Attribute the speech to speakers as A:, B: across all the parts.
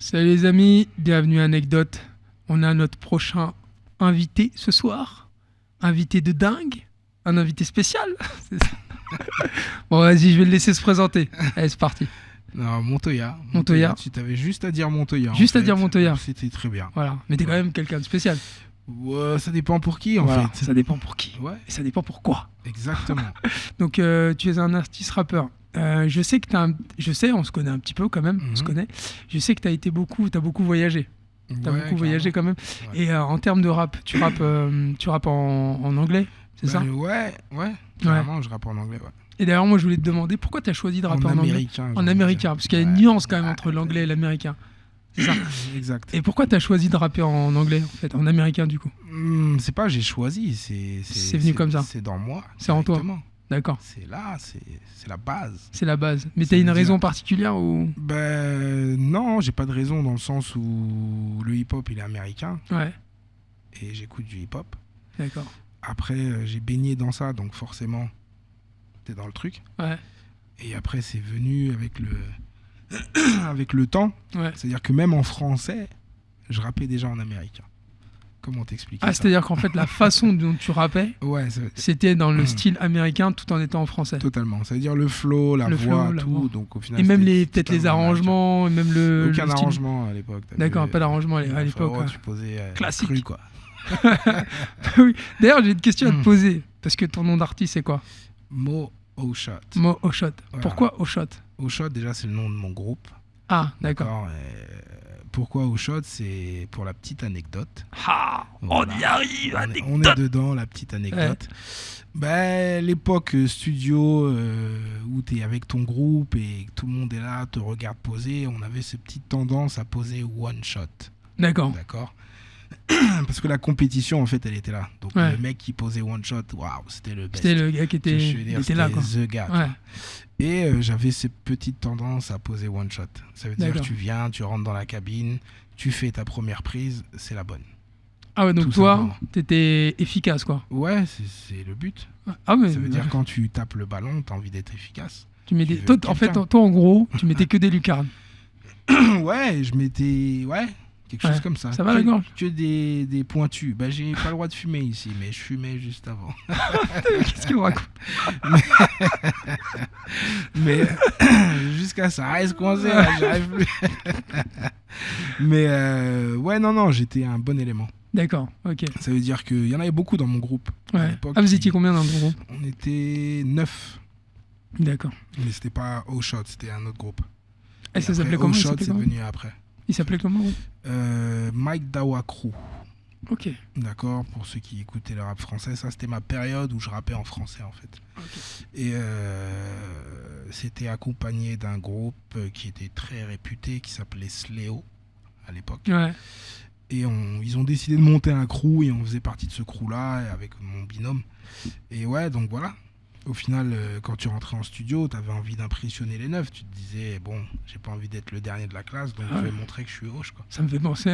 A: Salut les amis, bienvenue à Anecdote. On a notre prochain invité ce soir. Invité de dingue. Un invité spécial. Bon, vas-y, je vais le laisser se présenter. Allez, c'est parti.
B: Non, Montoya.
A: Montoya.
B: Tu t'avais juste à dire Montoya.
A: Juste à dire Montoya.
B: C'était très bien.
A: Voilà. Mais t'es quand même quelqu'un de spécial.
B: Ouais, ça dépend pour qui en
A: Voilà,
B: fait.
A: ça dépend pour qui.
B: Ouais,
A: Et ça dépend pourquoi.
B: exactement.
A: Donc, tu es un artiste rappeur. Je sais que on se connaît un petit peu quand même. On se
B: Mhm.
A: connaît. Je sais que t'as beaucoup voyagé. T'as
B: Ouais,
A: beaucoup voyagé quand même.
B: Ouais.
A: Et en termes de rap, tu rappes en anglais, c'est ça?
B: Ouais. Carrément, je rappe en anglais. Ouais.
A: Et d'ailleurs, moi, je voulais te demander pourquoi tu as choisi de rapper en anglais?
B: américain. j'ai
A: En
B: envie de
A: américain,
B: dire.
A: parce qu'il y a une
B: Ouais.
A: nuance quand même entre l'anglais et l'américain. C'est ça.
B: Exact.
A: Et pourquoi tu as choisi de rapper en anglais, en fait, en américain du coup?
B: C'est pas j'ai choisi,
A: C'est venu comme ça.
B: C'est dans moi.
A: C'est en toi.
B: directement.
A: D'accord,
B: C'est là, c'est la base.
A: c'est la base. Mais
B: Ça
A: t'as
B: veut
A: une
B: dire-
A: raison particulière ou?
B: Ben non, j'ai pas de raison dans le sens où le hip-hop il est américain
A: Ouais,
B: et j'écoute du hip-hop.
A: d'accord.
B: Après, j'ai baigné dans ça, donc forcément, t'es dans le truc.
A: Ouais,
B: Et après, c'est venu avec avec le temps.
A: ouais.
B: C'est-à-dire que même en français, je rappais déjà en américain. Comment t'expliquer
A: Ah,
B: ça?
A: c'est-à-dire qu'en fait, la façon dont tu rappais,
B: Ouais,
A: c'était dans le style américain tout en étant en français.
B: totalement. Ça veut dire le flow, la
A: Le
B: voix,
A: flow, la
B: tout.
A: voix.
B: Donc au final,
A: Et même
B: c'était
A: peut-être les
B: totalement américain.
A: arrangements, et même le
B: Aucun
A: le style.
B: arrangement à l'époque. t'as
A: D'accord,
B: vu,
A: pas d'arrangement à l'époque.
B: oh,
A: Ouais.
B: tu posais
A: Classique.
B: cru, quoi.
A: Oui. D'ailleurs, j'ai une question à te poser. Parce que ton nom d'artiste, c'est quoi?
B: Mo Oshot.
A: Mo Oshot.
B: Voilà.
A: Pourquoi Oshot?
B: Oshot, déjà, c'est le nom de mon groupe.
A: Ah, d'accord.
B: Pourquoi Oshot? C'est pour la petite anecdote.
A: Ah,
B: Voilà.
A: on y arrive,
B: On est dedans, la petite anecdote. Ben, l'époque studio où tu es avec ton groupe et que tout le monde est là, te regarde poser, on avait cette petite tendance à poser one shot.
A: D'accord.
B: D'accord. Parce que la compétition, en fait, elle était là. Donc
A: Ouais.
B: le mec qui posait one shot, waouh, c'était le best.
A: C'était le gars qui
B: Tu vois,
A: était,
B: je veux dire,
A: il était là, quoi.
B: c'était the gars. tu
A: Ouais.
B: vois. Et j'avais cette petite tendance à poser one shot. Ça veut dire que
A: D'accord.
B: tu viens, tu rentres dans la cabine, tu fais ta première prise, c'est la bonne.
A: Ah ouais, donc
B: Tout
A: toi,
B: simplement.
A: t'étais efficace, quoi.
B: Ouais, c'est le but.
A: Ah mais
B: Ça veut dire quand tu tapes le ballon, tu as envie d'être efficace.
A: tu mets
B: tu
A: des...
B: veux
A: toi, en fait,
B: quelqu'un.
A: toi, en gros, tu mettais que des lucarnes.
B: Ouais, je m'ettais. Ouais, quelque
A: Ouais.
B: chose comme ça.
A: Ça va, la gorge?
B: Que des pointus. Bah, j'ai pas le droit de fumer ici, mais je fumais juste avant.
A: Qu'est-ce qu'il me raconte?
B: Mais jusqu'à ça reste coincé, là, j'arrive plus. Mais ouais, non, j'étais un bon élément.
A: D'accord, ok.
B: Ça veut dire qu'il y en avait beaucoup dans mon groupe. À
A: Ouais.
B: l'époque,
A: Ah, vous étiez combien dans ton groupe?
B: On était 9.
A: D'accord.
B: Mais c'était pas Oshot, c'était un autre groupe.
A: Et ça
B: après,
A: s'appelait comment? Il
B: Oshot,
A: s'appelait
B: c'est
A: comment?
B: venu après.
A: Il s'appelait comment? Ouais.
B: Mike Dawa Crew.
A: Ok.
B: D'accord, pour ceux qui écoutaient le rap français, ça c'était ma période où je rappais en français en fait. Et c'était accompagné d'un groupe qui était très réputé qui s'appelait Sléo à l'époque.
A: Ouais.
B: Et ils ont décidé de monter un crew et on faisait partie de ce crew là avec mon binôme. Et ouais, donc voilà. Au final, quand tu rentrais en studio, tu avais envie d'impressionner les neufs. Tu te disais, bon, j'ai pas envie d'être le dernier de la classe, donc
A: Ah
B: je vais
A: ouais.
B: montrer que je suis hoche, quoi.
A: Ça me fait penser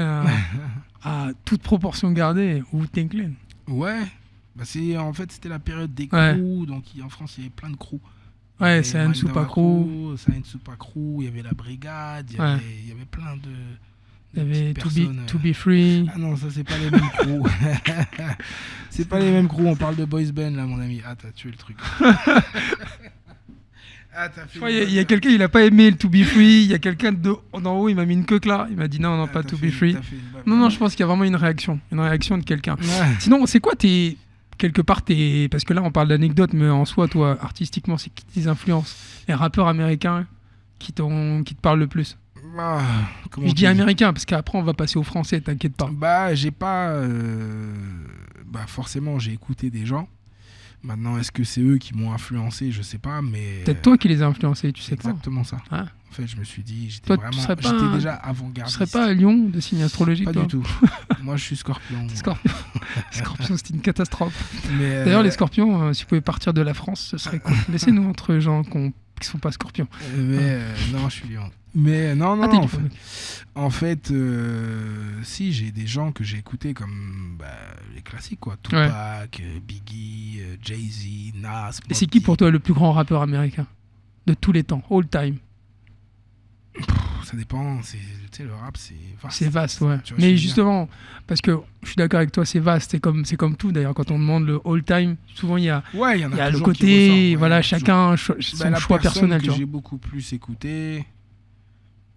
A: à toute proportion gardée, ou Wu-Tang Clan.
B: Ouais, bah en fait c'était la période des
A: Ouais.
B: crews, donc en France il y avait plein de crews. Il y
A: Ouais,
B: avait
A: c'est un
B: Mike
A: Super
B: Dawa
A: Crew.
B: Saïn Super Crew, il y avait la Brigade, il y avait plein de
A: Il y avait
B: petites
A: To
B: personnes,
A: Be, to Be Free.
B: Ah non, ça c'est pas les mêmes crews. C'est pas les mêmes crews, on parle de boys band là mon ami. Ah t'as tué le truc. Ah t'as fait
A: Je crois, il y a quelqu'un, il a pas aimé le To Be Free. Il y a quelqu'un d'en haut, il m'a mis une queue là. Il m'a dit non, non, pas To Be Free. Non, je pense qu'il y a vraiment une réaction de quelqu'un.
B: Ouais.
A: Sinon, c'est quoi quelque part parce que là on parle d'anecdotes, mais en soi, toi, artistiquement, c'est qui tes influences? Les rappeurs américains qui te parlent le plus?
B: Ah, comment
A: Je
B: tu
A: dis américain parce qu'après on va passer au français, t'inquiète pas.
B: Bah, j'ai pas. Bah, forcément, j'ai écouté des gens. Maintenant, est-ce que c'est eux qui m'ont influencé? Je sais pas, mais.
A: Peut-être toi qui les as influencés, tu sais pas.
B: Exactement ça.
A: Ah.
B: En fait, je me suis dit, j'étais
A: Toi, tu
B: vraiment.
A: serais pas
B: J'étais
A: un-
B: déjà
A: Tu
B: avant-gardiste.
A: serais pas à Lyon de signe astrologique,
B: Pas
A: toi?
B: du tout. Moi, je suis scorpion.
A: Scorpion. Scorpion, c'était une catastrophe.
B: Mais,
A: D'ailleurs, les scorpions, si vous pouvez partir de la France, ce serait cool. Laissez-nous entre gens qui sont pas scorpions.
B: non, je suis lion. Mais non,
A: Ah, t'es
B: non.
A: du
B: En
A: coup.
B: fait, si, j'ai des gens que j'ai écoutés comme les classiques, quoi. Tupac, Biggie, Jay-Z, Nas.
A: Et c'est qui pour toi le plus grand rappeur américain de tous les temps, all time?
B: Ça dépend, tu sais, le rap, c'est vaste.
A: C'est vaste, ouais.
B: Tu vois, je
A: Mais
B: veux
A: justement, parce que je suis d'accord avec toi, c'est vaste. C'est comme tout, d'ailleurs. Quand on demande le all-time, souvent, il y a,
B: Ouais, il y en
A: il y
B: a
A: a le
B: toujours qui
A: côté,
B: ressortent, ouais,
A: voilà,
B: il y en a
A: chacun son
B: la
A: choix
B: personne
A: personnel,
B: que
A: tu vois.
B: j'ai beaucoup plus écouté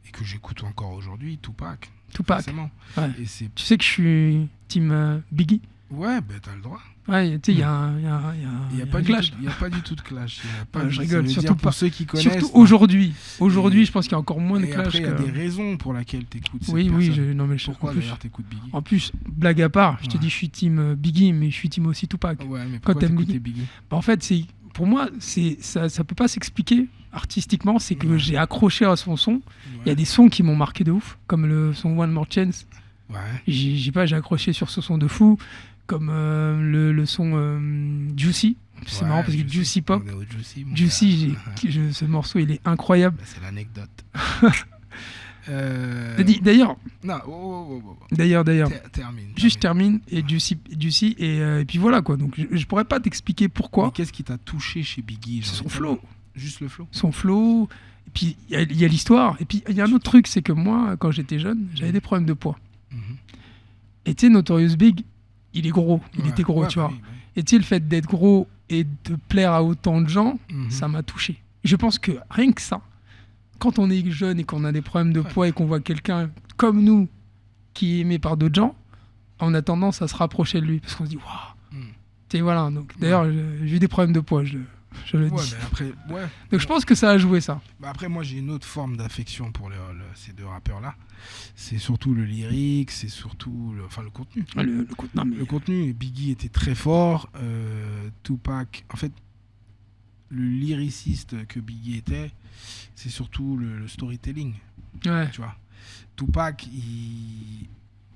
B: et que j'écoute encore aujourd'hui, Tupac.
A: Tupac.
B: Forcément.
A: Ouais.
B: Et c'est...
A: Tu sais que je suis team Biggie.
B: Ouais, ben t'as le droit.
A: Ouais, tu sais, il y a un
B: Il n'y a,
A: un
B: pas du
A: clash.
B: tout- il y a pas du tout de clash. Il y a pas
A: Ouais, je
B: ça
A: rigole,
B: veut
A: surtout
B: dire
A: pas.
B: pour ceux qui connaissent.
A: Surtout
B: non.
A: aujourd'hui. Aujourd'hui,
B: Et-
A: je pense qu'il y a encore moins de
B: Et
A: clash.
B: après, il y a
A: que-
B: des raisons pour lesquelles t'écoutes cette
A: Oui,
B: personne.
A: non, mais en
B: Pourquoi
A: plus,
B: d'ailleurs t'écoutes Biggie?
A: en plus, blague à part, je te
B: Ouais.
A: dis, je suis team Biggie, mais je suis team aussi Tupac.
B: Ouais, mais
A: Quand
B: pourquoi
A: t'aimes
B: t'écoutais Biggie?
A: Bah, en fait, pour moi, ça peut pas s'expliquer artistiquement. C'est que
B: Ouais.
A: j'ai accroché à son son. Il y a
B: Ouais.
A: des sons qui m'ont marqué de ouf, comme le son One More Chance.
B: Ouais.
A: J'ai accroché sur ce son de fou, comme le son Juicy. C'est
B: Ouais,
A: marrant parce que Juicy Pop,
B: On est au Juicy, mon
A: Juicy,
B: gars.
A: ce morceau, il est incroyable.
B: Bah, c'est l'anecdote.
A: D'ailleurs,
B: Non, oh.
A: d'ailleurs,
B: Termine.
A: juste termine et Juicy et puis voilà quoi. Donc je pourrais pas t'expliquer
B: Mais
A: pourquoi.
B: qu'est-ce qui t'a touché chez Biggie?
A: C'est
B: j'ai
A: son
B: envie de
A: flow.
B: savoir. Juste le flow.
A: Son flow. Et puis il y a l'histoire. Et puis il y a un autre truc, c'est que moi, quand j'étais jeune, j'avais des problèmes de poids.
B: Mhm.
A: Et tu sais, Notorious Big, il est gros. Il
B: Ouais.
A: était gros,
B: Ouais,
A: tu
B: bah
A: vois.
B: oui, bah oui.
A: Et tu sais, le fait d'être gros et de plaire à autant de gens,
B: Mhm.
A: ça m'a touché. Je pense que rien que ça, quand on est jeune et qu'on a des problèmes de
B: Ouais.
A: poids et qu'on voit quelqu'un comme nous qui est aimé par d'autres gens, on a tendance à se rapprocher de lui parce qu'on se dit waouh.
B: Mhm.
A: Tu sais, voilà. Donc d'ailleurs, j'ai eu des problèmes de poids, je le
B: Ouais,
A: dis.
B: mais après, ouais.
A: Donc je pense que ça a joué ça.
B: Bah après, moi, j'ai une autre forme d'affection pour ces deux rappeurs-là. C'est surtout le lyrique, c'est surtout le contenu.
A: Non, mais
B: Le contenu, et Biggie était très fort. Tupac, en fait, le lyriciste que Biggie était, c'est surtout le storytelling,
A: ouais,
B: tu vois. Tupac,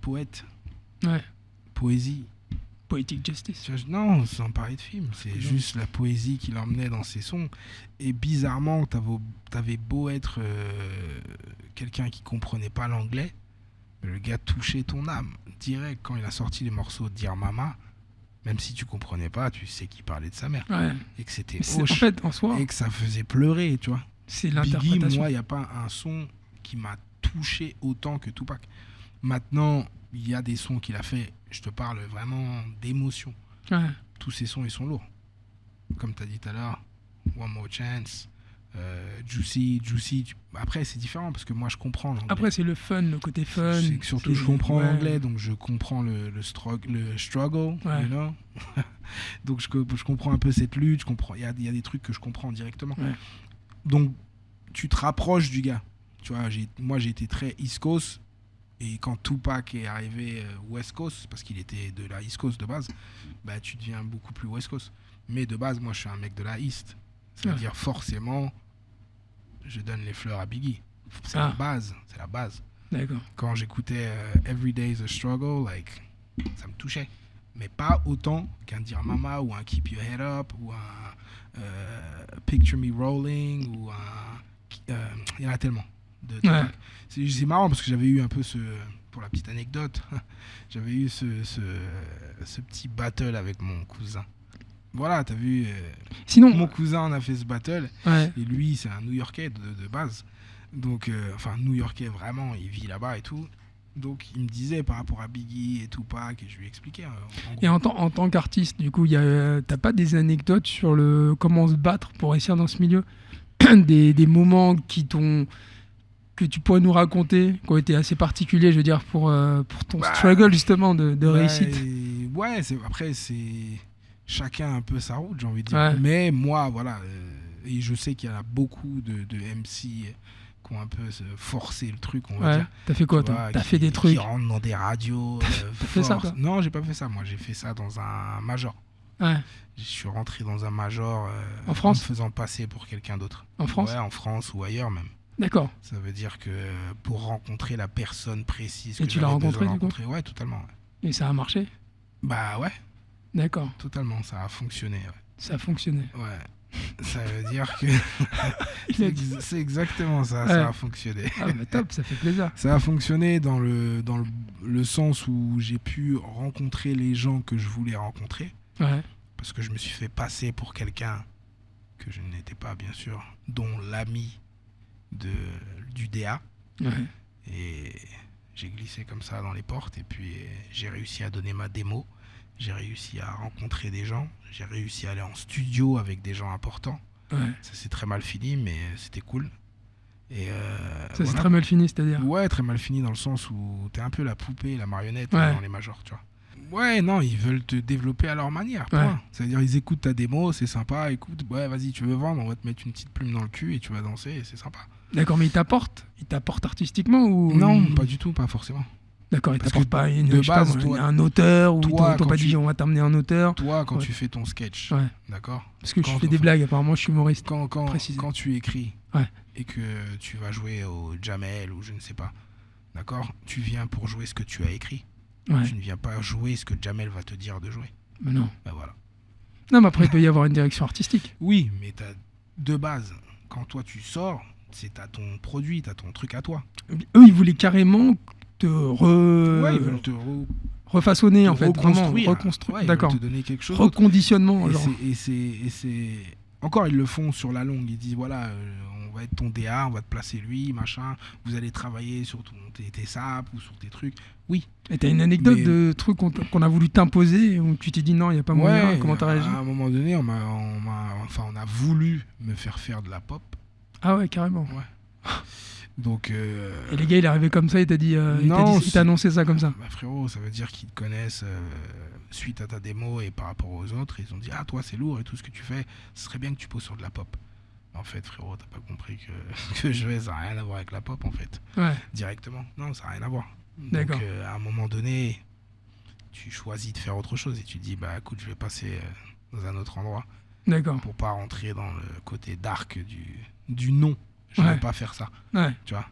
B: poète,
A: ouais.
B: poésie.
A: Poetic Justice.
B: Tu vois, non, sans parler de film, c'est
A: Non.
B: juste la poésie qu'il emmenait dans ses sons. Et bizarrement, t'avais beau être quelqu'un qui comprenait pas l'anglais, mais le gars touchait ton âme. Direct, quand il a sorti les morceaux de Dear Mama, même si tu comprenais pas, tu sais qu'il parlait de sa mère.
A: Ouais.
B: Et que c'était
A: En
B: hoche,
A: fait, en soi,
B: et que ça faisait pleurer, tu vois.
A: c'est
B: Biggie,
A: l'interprétation.
B: moi, il n'y a pas un son qui m'a touché autant que Tupac. Maintenant, il y a des sons qu'il a fait, je te parle vraiment d'émotion.
A: Ouais.
B: Tous ces sons, ils sont lourds. Comme tu as dit tout à l'heure, One More Chance, Juicy. Après, c'est différent parce que moi, je comprends l'anglais.
A: Après, c'est le fun, le côté fun.
B: C'est que surtout, je
A: C'est-
B: comprends
A: ouais.
B: l'anglais, donc je comprends le struggle,
A: Ouais.
B: you know. Donc, je comprends un peu cette lutte. Il y a des trucs que je comprends directement.
A: Ouais.
B: Donc, tu te rapproches du gars. Tu vois, moi, j'ai été très East Coast. Et quand Tupac est arrivé West Coast, parce qu'il était de la East Coast de base, bah, tu deviens beaucoup plus West Coast. Mais de base, moi, je suis un mec de la East. C'est-à-dire, forcément, je donne les fleurs à Biggie. C'est la base. C'est la base.
A: D'accord.
B: Quand j'écoutais Every Day's a Struggle, like, ça me touchait. Mais pas autant qu'un Dear Mama ou un Keep Your Head Up ou un Picture Me Rolling ou un... Il y en a tellement. De Tupac.
A: Ouais.
B: C'est marrant parce que j'avais eu un peu pour la petite anecdote, j'avais eu ce petit battle avec mon cousin. Voilà, t'as vu,
A: Sinon,
B: mon cousin on a fait ce battle
A: ouais.
B: et lui c'est un New-Yorkais de base. Donc, enfin New-Yorkais vraiment, il vit là-bas et tout. Donc il me disait par rapport à Biggie et Tupac et je lui expliquais.
A: Et en tant qu'artiste, du coup, t'as pas des anecdotes sur comment se battre pour réussir dans ce milieu des moments que tu pourrais nous raconter, qui ont été assez particuliers, je veux dire, pour ton struggle justement de réussite.
B: Ouais, après c'est chacun un peu sa route, j'ai envie de dire.
A: Ouais.
B: Mais moi, voilà, et je sais qu'il y en a beaucoup de MC qui ont un peu forcé le truc, on va
A: Ouais.
B: dire.
A: T'as fait quoi,
B: Tu
A: toi?
B: vois,
A: T'as
B: qui-
A: fait des trucs?
B: Qui rentrent dans des radios.
A: T'as fait ça, toi?
B: Non, j'ai pas fait ça. Moi, j'ai fait ça dans un major.
A: Ouais.
B: Je suis rentré dans un major
A: En France?
B: en me faisant passer pour quelqu'un d'autre.
A: En France?
B: Ouais, en France ou ailleurs même.
A: D'accord.
B: Ça veut dire que pour rencontrer la personne précise
A: Et
B: que
A: tu l'as
B: j'avais besoin
A: rencontré,
B: de
A: du coup?
B: rencontrer, ouais, totalement. Ouais.
A: Et ça a marché?
B: Bah ouais,
A: D'accord.
B: totalement, ça a fonctionné.
A: Ça a fonctionné.
B: Ouais. Ça veut dire que
A: Il a dit-
B: c'est exactement ça,
A: Ouais.
B: ça a fonctionné.
A: Ah bah top, ça fait plaisir.
B: Ça a fonctionné dans le sens où j'ai pu rencontrer les gens que je voulais rencontrer,
A: Ouais.
B: parce que je me suis fait passer pour quelqu'un que je n'étais pas, bien sûr, dont l'ami du DA.
A: Ouais.
B: Et j'ai glissé comme ça dans les portes et puis j'ai réussi à donner ma démo. J'ai réussi à rencontrer des gens. J'ai réussi à aller en studio avec des gens importants.
A: Ouais.
B: Ça s'est très mal fini, mais c'était cool. Et
A: Ça c'est
B: voilà.
A: très mal fini, c'est-à-dire.
B: Ouais, très mal fini dans le sens où t'es un peu la poupée, la marionnette
A: Ouais.
B: dans les majors, tu vois. Ouais, non, ils veulent te développer à leur manière.
A: Ouais.
B: Point. C'est-à-dire, ils écoutent ta démo, c'est sympa, écoute, ouais, vas-y, tu veux vendre, on va te mettre une petite plume dans le cul et tu vas danser et c'est sympa.
A: D'accord, mais il t'apporte artistiquement ou
B: Non, pas du tout, pas forcément.
A: D'accord, il
B: Parce
A: t'apporte
B: que
A: pas une,
B: de
A: je sais pas
B: base,
A: moi,
B: toi-
A: un auteur ou
B: toi,
A: t'ont
B: quand
A: pas
B: tu-
A: dit on va t'amener un auteur.
B: Toi, quand
A: Ouais.
B: tu fais ton sketch,
A: Ouais.
B: d'accord,
A: Parce que je
B: Quand-
A: fais des blagues, apparemment je suis humoriste.
B: quand
A: précisé.
B: tu écris
A: Ouais.
B: et que tu vas jouer au Jamel ou je ne sais pas, d'accord, tu viens pour jouer ce que tu as écrit.
A: Ouais.
B: Tu ne viens pas jouer ce que Jamel va te dire de jouer.
A: Mais non.
B: Ben voilà.
A: Non, mais après il peut y avoir une direction artistique.
B: Oui, mais de base, quand toi tu sors, t'as ton produit, t'as ton truc à toi.
A: Eux, ils voulaient carrément te
B: Ouais, ils veulent te
A: refaçonner en fait, vraiment
B: reconstruire.
A: reconstruire.
B: Ouais, ils
A: D'accord.
B: veulent te donner quelque chose d'autre.
A: Reconditionnement,
B: Et
A: genre.
B: c'est encore, ils le font sur la longue. Ils disent voilà, on va être ton DA, on va te placer lui, machin. Vous allez travailler sur tes saps ou sur tes trucs. Oui.
A: Et t'as une anecdote
B: Mais-
A: de trucs qu'on a voulu t'imposer où tu t'es dit non, il n'y a pas moyen.
B: Ouais,
A: Comment t'as réagi?
B: à un moment donné, on a voulu me faire de la pop.
A: Ah ouais, carrément.
B: Donc,
A: Et les gars, il est arrivé comme ça, il t'a dit,
B: Non,
A: il t'a annoncé ça comme ça.
B: bah frérot, ça veut dire qu'ils te connaissent suite à ta démo et par rapport aux autres. Ils ont dit, ah, toi, c'est lourd et tout ce que tu fais, ce serait bien que tu poses sur de la pop. En fait, frérot, t'as pas compris que je vais, ça n'a rien à voir avec la pop, en fait.
A: Ouais.
B: Directement. Non, ça n'a rien à voir.
A: D'accord.
B: Donc, à un moment donné, tu choisis de faire autre chose et tu dis, bah écoute, je vais passer dans un autre endroit
A: D'accord.
B: pour pas rentrer dans le côté dark du nom. Je
A: Ouais.
B: vais pas faire ça,
A: Ouais.
B: tu vois.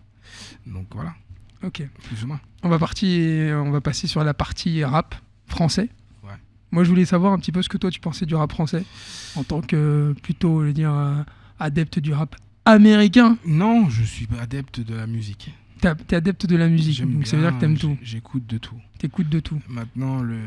B: Donc voilà,
A: Ok.
B: plus ou moins.
A: On va passer sur la partie rap français.
B: Ouais.
A: Moi, je voulais savoir un petit peu ce que toi tu pensais du rap français en tant que plutôt, je veux dire, adepte du rap américain.
B: Non, je suis adepte de la musique.
A: T'es adepte de la musique,
B: J'aime
A: donc ça veut
B: bien,
A: dire que t'aimes tout.
B: J'écoute de tout.
A: T'écoutes de tout.
B: Maintenant, le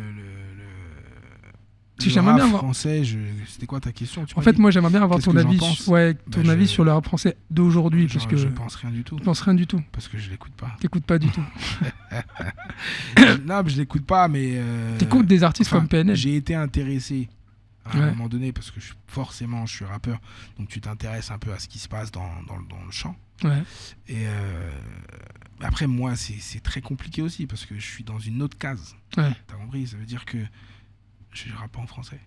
A: Si j'aimerais bien
B: rap
A: voir-
B: français, c'était quoi ta question? Tu
A: En
B: m'as
A: fait,
B: dit
A: moi, j'aimerais bien avoir
B: Qu'est-ce
A: ton
B: que j'en
A: avis,
B: pense
A: ton
B: Bah,
A: avis
B: je-
A: sur le rap français d'aujourd'hui, parce que
B: je pense rien du tout,
A: tu penses rien du tout.
B: parce que je l'écoute pas.
A: T'écoutes pas du tout.
B: Non, mais je l'écoute pas, mais...
A: T'écoutes des artistes
B: enfin,
A: comme PNL.
B: J'ai été intéressé à un
A: Ouais.
B: moment donné, parce que forcément, je suis rappeur, donc tu t'intéresses un peu à ce qui se passe dans le chant.
A: Ouais.
B: Et après, moi, c'est très compliqué aussi, parce que je suis dans une autre case.
A: Ouais.
B: T'as compris? Ça veut dire que je rappe pas en français.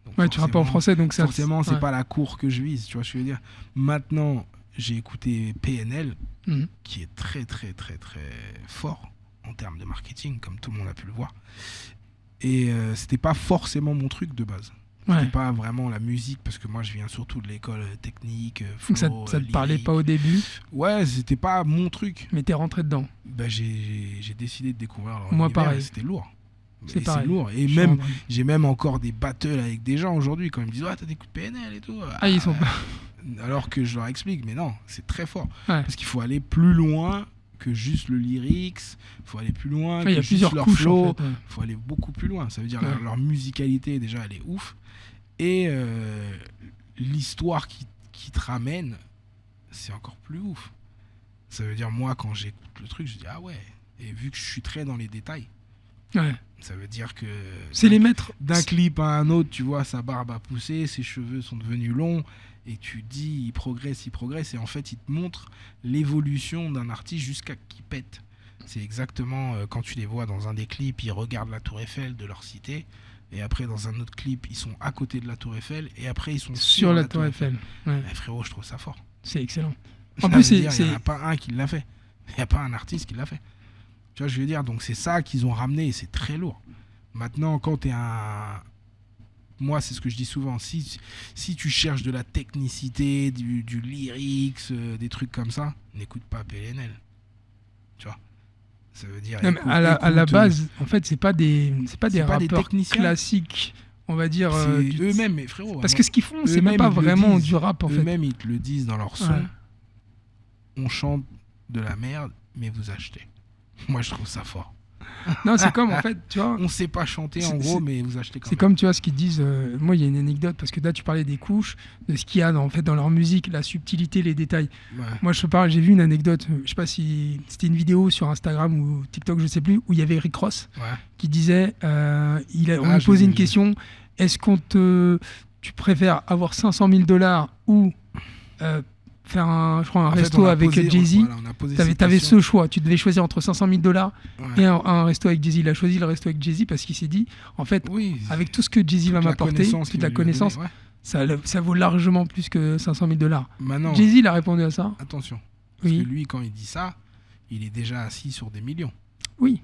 B: Donc
A: Ouais, tu rappes en français, donc ça.
B: Forcément, c'est
A: ouais.
B: pas la cour que je vise, tu vois ce que je veux dire. Maintenant, j'ai écouté PNL,
A: Mhm.
B: qui est très, très, très, très fort en termes de marketing, comme tout le monde a pu le voir. Et c'était pas forcément mon truc de base.
A: Ouais.
B: C'était pas vraiment la musique, parce que moi, je viens surtout de l'école technique,
A: Donc ça,
B: flow,
A: ça te parlait
B: lyrique.
A: pas au début,
B: Ouais, c'était pas mon truc.
A: mais t'es rentré dedans.
B: Bah, j'ai décidé de découvrir leur
A: Moi,
B: univers,
A: pareil.
B: et c'était lourd.
A: C'est
B: Et
A: pareil.
B: lourd. Et
A: Je
B: même,
A: suis en-
B: j'ai même encore des battles avec des gens aujourd'hui quand ils me disent ouais, t'as des coups de PNL et tout.
A: Ah, ils sont pas.
B: Alors que je leur explique, mais non, c'est très fort.
A: Ouais.
B: Parce qu'il faut aller plus loin que juste le lyrics, il faut aller plus loin
A: Ouais,
B: que
A: il y a
B: juste
A: plusieurs
B: leur
A: couches
B: flow.
A: en fait. Ouais.
B: Il faut aller beaucoup plus loin. Ça veut dire
A: Ouais.
B: leur musicalité, déjà, elle est ouf. Et l'histoire qui te ramène, c'est encore plus ouf. Ça veut dire, moi, quand j'écoute le truc, je dis ah ouais. Et vu que je suis très dans les détails,
A: Ouais.
B: ça veut dire que
A: C'est les maîtres.
B: d'un clip à un autre, tu vois, sa barbe a poussé, ses cheveux sont devenus longs, et tu dis, il progresse, et en fait, il te montre l'évolution d'un artiste jusqu'à qu'il pète. C'est exactement quand tu les vois dans un des clips, ils regardent la Tour Eiffel de leur cité, et après, dans un autre clip, ils sont à côté de la Tour Eiffel, et après, ils sont
A: Sur la Tour Eiffel. Ouais.
B: Eh, frérot, je trouve ça fort.
A: C'est excellent.
B: Ça
A: En
B: veut
A: plus,
B: dire, il
A: c'est.
B: n'y en a pas un qui l'a fait. Il n'y a pas un artiste qui l'a fait. Tu vois, je veux dire, donc c'est ça qu'ils ont ramené et c'est très lourd. Maintenant, quand tu es un. Moi, c'est ce que je dis souvent. Si tu cherches de la technicité, du lyrics, des trucs comme ça, n'écoute pas PNL. Tu vois. Ça veut dire.
A: Non, mais à la
B: écoute,
A: base, en fait, c'est pas des
B: pas des
A: rappeurs
B: techniciens.
A: classiques, on va dire.
B: c'est
A: du-
B: eux-mêmes, mais frérot.
A: Parce que ce qu'ils font, c'est même
B: eux-mêmes,
A: pas
B: ils le
A: vraiment
B: disent.
A: du rap en fait.
B: Eux-mêmes, ils te le disent dans leur son.
A: Ouais.
B: On chante de la merde, mais vous achetez. Moi, je trouve ça fort.
A: Non, c'est comme en fait, tu vois.
B: On sait pas chanter en gros, mais vous achetez quand
A: C'est
B: même.
A: comme, tu vois, ce qu'ils disent. Moi, il y a une anecdote parce que là, tu parlais des couches, de ce qu'il y a en fait dans leur musique, la subtilité, les détails.
B: Ouais.
A: Moi, je te parle, j'ai vu une anecdote. Je sais pas si c'était une vidéo sur Instagram ou TikTok, je sais plus, où il y avait Rick Ross
B: Ouais.
A: qui disait, on lui
B: je
A: posait
B: l'ai
A: une
B: vu.
A: question. Est-ce tu préfères avoir 500 000 $ ou faire un
B: En fait,
A: resto
B: on a
A: avec
B: posé-
A: Jay-Z?
B: voilà, on a posé cette
A: T'avais
B: question.
A: ce choix. Tu devais choisir entre 500 000 $
B: Ouais.
A: et un resto avec Jay-Z. Il a choisi le resto avec Jay-Z parce qu'il s'est dit, en fait,
B: Oui.
A: avec tout ce que Jay-Z
B: toute
A: va
B: la
A: m'apporter,
B: connaissance
A: toute
B: qu'il
A: la
B: lui a
A: connaissance,
B: donnée,
A: ça vaut largement plus que 500 000 $.
B: Maintenant,
A: Jay-Z, il a répondu à ça.
B: attention. Parce
A: Oui.
B: que lui, quand il dit ça, il est déjà assis sur des millions.
A: Oui.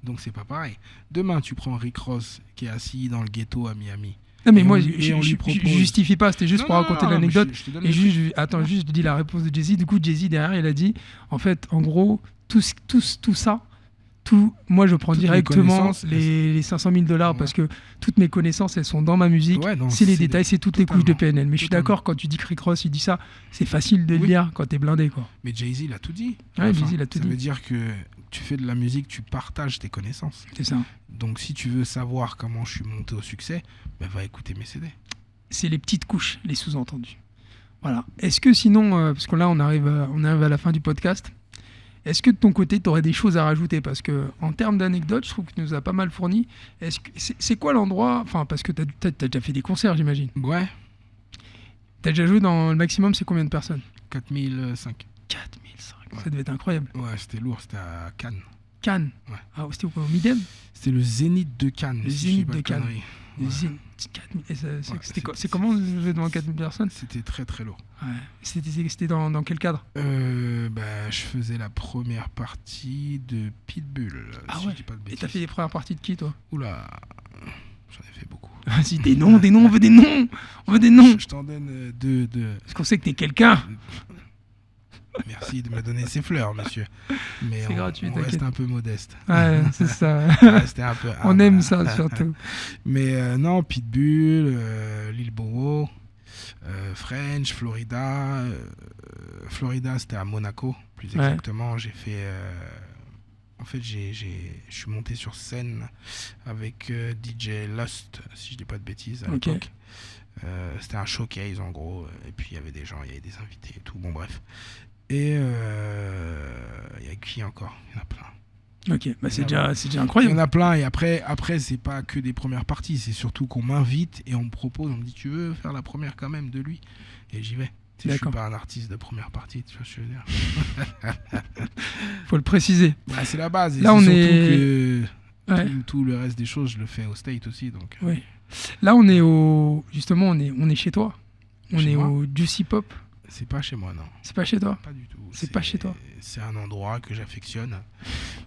B: Donc c'est pas pareil. Demain, tu prends Rick Ross qui est assis dans le ghetto à Miami.
A: Non, mais
B: Et
A: moi,
B: on lui- et on lui
A: je
B: propose-
A: justifie pas. C'était juste
B: Non,
A: pour
B: non,
A: raconter
B: non, mais
A: l'anecdote.
B: je te donne
A: Et
B: le
A: juste,
B: truc.
A: attends, juste, je dis la réponse de Jay-Z. Du coup, Jay-Z, derrière, il a dit, en fait, en gros, tout ça, moi, je prends
B: Toutes mes
A: directement
B: connaissances,
A: les 500 000 $
B: Ouais.
A: parce que toutes mes connaissances, elles sont dans ma musique.
B: Ouais, non,
A: c'est les
B: c'est
A: détails, c'est toutes les couches de
B: totalement,
A: PNL. Mais je suis
B: totalement.
A: d'accord, quand tu dis que Rick Ross, il dit ça, c'est facile de le
B: Oui.
A: dire quand t'es blindé, quoi.
B: Mais Jay-Z, il a tout dit.
A: Ouais, Jay-Z, il a tout
B: ça
A: dit.
B: veut dire que tu fais de la musique, tu partages tes connaissances.
A: C'est ça.
B: Donc si tu veux savoir comment je suis monté au succès, ben, va écouter mes CD.
A: C'est les petites couches, les sous-entendus. Voilà. Est-ce que sinon, parce que là, on arrive à la fin du podcast, est-ce que de ton côté, tu aurais des choses à rajouter? Parce que en termes d'anecdotes, je trouve que tu nous as pas mal fourni. C'est quoi l'endroit? Enfin, parce que tu as déjà fait des concerts, j'imagine.
B: Ouais,
A: Tu as déjà joué dans le maximum, c'est combien de personnes?
B: 4005.
A: 4005.
B: Ouais.
A: Ça devait être incroyable.
B: Ouais, c'était lourd, c'était à Cannes.
A: Cannes.
B: Ouais.
A: Ah, c'était au Midem?
B: C'était le Zénith de Cannes.
A: Le
B: si je dis
A: Zénith
B: pas
A: de Cannes.
B: conneries.
A: Le
B: Ouais.
A: Zénith, 4000. Et
B: Ouais,
A: c'est comment de jouer devant 4000 personnes?
B: C'était très très lourd.
A: Ouais. C'était dans quel cadre?
B: Je faisais la première partie de Pitbull.
A: Ah
B: si
A: ouais.
B: je dis pas de
A: Et
B: bêtises.
A: t'as fait les premières parties de qui, toi?
B: Oula, j'en ai fait beaucoup.
A: Vas-y, des noms, on veut des noms! On veut des noms!
B: Je t'en donne deux.
A: Parce qu'on sait que t'es quelqu'un!
B: Merci de me donner ces fleurs, monsieur. Mais
A: C'est
B: on,
A: gratuit,
B: on
A: t'inquiète.
B: reste un peu modeste.
A: Ouais, c'est ça.
B: On reste un peu
A: On
B: humble.
A: aime ça, surtout.
B: Mais non, Pitbull, Lil Bowo, French, Florida. Florida, c'était à Monaco, plus
A: Ouais.
B: exactement. J'ai fait. En fait, je suis monté sur scène avec DJ Lost, si je dis pas de bêtises, à
A: Ok.
B: l'époque. C'était un showcase en gros. Et puis il y avait des gens, il y avait des invités et tout. Bon, bref. Et il y a qui encore? Il y en a plein.
A: Ok, bah c'est
B: Il y
A: déjà
B: Il y en
A: incroyable.
B: a plein. Et après c'est pas que des premières parties. C'est surtout qu'on m'invite et on me propose. On me dit, tu veux faire la première quand même de lui? Et j'y vais. Tu sais, je suis
A: D'accord.
B: pas un artiste de première partie, tu vois ce que je veux dire.
A: Faut le préciser.
B: Bah, c'est la base. Et
A: Là,
B: c'est
A: on
B: surtout
A: est-
B: que
A: Ouais.
B: tout le reste des choses, je le fais au State aussi. Donc,
A: Ouais. Là, on est justement, on est chez toi. On
B: Chez
A: est
B: moi
A: au Juicy Pop.
B: c'est pas chez moi, non.
A: C'est pas chez toi?
B: Pas du tout.
A: C'est pas chez toi.
B: C'est un endroit que j'affectionne,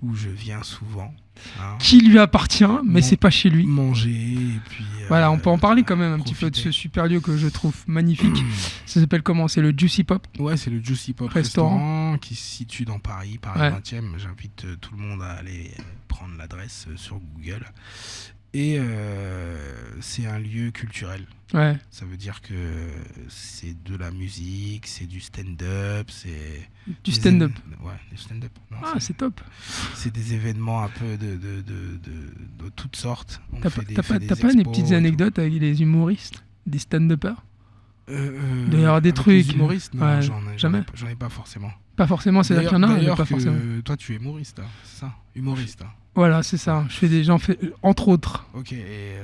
B: où je viens souvent. Hein,
A: Qui lui appartient, mais
B: Bon.
A: c'est pas chez lui.
B: manger et puis.
A: Voilà, on peut en parler quand même un petit peu de
B: profiter.
A: ce super lieu que je trouve magnifique. Ça s'appelle comment? C'est le Juicy Pop.
B: Ouais, c'est le Juicy Pop
A: Restaurant.
B: Restaurant qui se situe dans Paris, Paris
A: Ouais.
B: 20e. J'invite tout le monde à aller prendre l'adresse sur Google. Et c'est un lieu culturel.
A: Ouais.
B: Ça veut dire que c'est de la musique, c'est du stand-up, c'est...
A: Du
B: des
A: stand-up.
B: Ouais, du stand-up. Non,
A: Ah, c'est top.
B: c'est des événements un peu de toutes sortes. On
A: T'as
B: fait
A: pas,
B: des-
A: t'as
B: fait
A: pas,
B: des
A: t'as pas des
B: expos
A: petites
B: et tout.
A: anecdotes avec les humoristes, des stand-uppers?
B: Il
A: doit y avoir des trucs.
B: humoristes, non,
A: Ouais,
B: j'en ai
A: jamais.
B: pas forcément.
A: Pas forcément, c'est-à-dire qu'il y en a, mais
B: D'ailleurs
A: pas
B: que
A: forcément.
B: toi, tu es humoriste, hein, c'est ça? Humoriste. Hein.
A: Voilà, c'est ça. J'en fais, entre autres.
B: Ok, et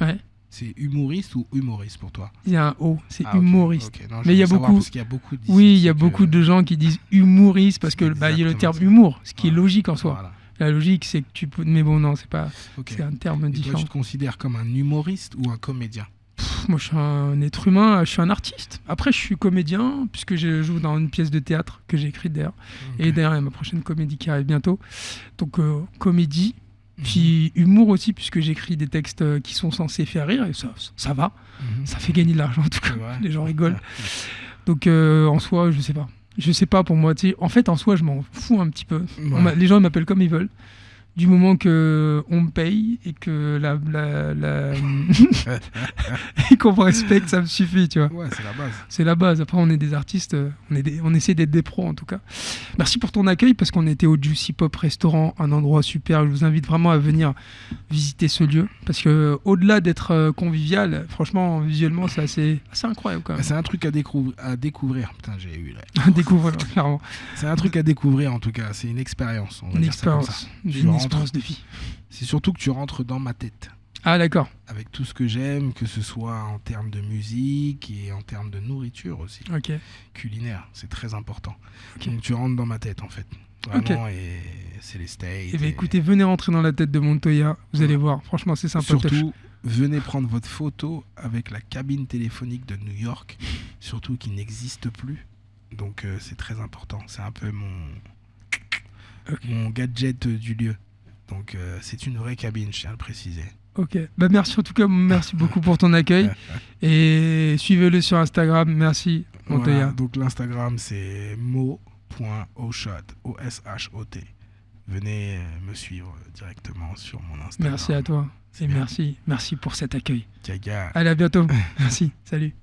A: Ouais.
B: c'est humoriste ou humoriste pour toi?
A: Il y a un O, c'est
B: Ah, ok,
A: humoriste.
B: ok. Non, je
A: Mais il y a
B: voulais savoir
A: beaucoup-
B: Parce qu'il y a beaucoup d'ici,
A: Oui, il y a
B: c'est
A: beaucoup
B: que-
A: de gens qui disent humoriste parce que il y a le
B: exactement
A: terme
B: ça.
A: humour, ce qui est
B: Voilà.
A: logique en soi.
B: Voilà.
A: La logique, c'est que tu peux. Mais bon, non, c'est pas.
B: Ok.
A: C'est un terme
B: Et toi,
A: différent.
B: tu te considères comme un humoriste ou un comédien?
A: Moi, je suis un être humain, je suis un artiste. Après, je suis comédien, puisque je joue dans une pièce de théâtre que j'ai écrite d'ailleurs.
B: Ok.
A: Et d'ailleurs, il y a ma prochaine comédie qui arrive bientôt. Donc, comédie,
B: Mhm.
A: puis humour aussi, puisque j'écris des textes qui sont censés faire rire, et ça va.
B: Mhm.
A: Ça fait gagner de l'argent, en tout cas.
B: C'est vrai.
A: Les gens rigolent. Donc, en soi, je sais pas. Je sais pas pour moi. Tu sais, en fait, en soi, je m'en fous un petit peu.
B: Ouais.
A: Les gens ils m'appellent comme ils veulent. du moment que on me paye et que et qu'on me respecte, ça me suffit, tu vois.
B: Ouais, c'est la base.
A: C'est la base. Après, on est des artistes, on essaie d'être des pros en tout cas. Merci pour ton accueil parce qu'on était au Juicy Pop Restaurant, un endroit super. Je vous invite vraiment à venir visiter ce lieu parce que au-delà d'être convivial, franchement, visuellement, c'est assez incroyable quand même.
B: C'est un truc à découvrir. Putain, j'ai eu là.
A: Découvrir, clairement.
B: C'est un truc à découvrir en tout cas. C'est une expérience. On va
A: Une
B: dire ça comme ça.
A: expérience,
B: Tu
A: une
B: rentres-
A: expérience de vie.
B: C'est surtout que tu rentres dans ma tête.
A: Ah d'accord.
B: Avec tout ce que j'aime, que ce soit en termes de musique et en termes de nourriture aussi.
A: Ok.
B: Culinaire, c'est très important.
A: Ok.
B: Donc tu rentres dans ma tête en fait. Vraiment, et c'est les States.
A: Eh bien, écoutez, venez rentrer dans la tête de Montoya. Vous allez
B: Ouais.
A: voir. Franchement, c'est sympa.
B: Surtout, venez prendre votre photo avec la cabine téléphonique de New York, surtout qui n'existe plus. Donc c'est très important. C'est un peu mon gadget du lieu. Donc c'est une vraie cabine, je tiens à le préciser.
A: Ok. Bah, merci en tout cas. Merci beaucoup pour ton accueil. Et suivez-le sur Instagram. Merci, Montoya.
B: Voilà, donc l'Instagram c'est mo.oshot, O-S-H-O-T. Venez me suivre directement sur mon Instagram.
A: Merci à toi. Et
B: bien.
A: merci pour cet accueil.
B: Gaga.
A: Allez, à bientôt. Merci. Salut.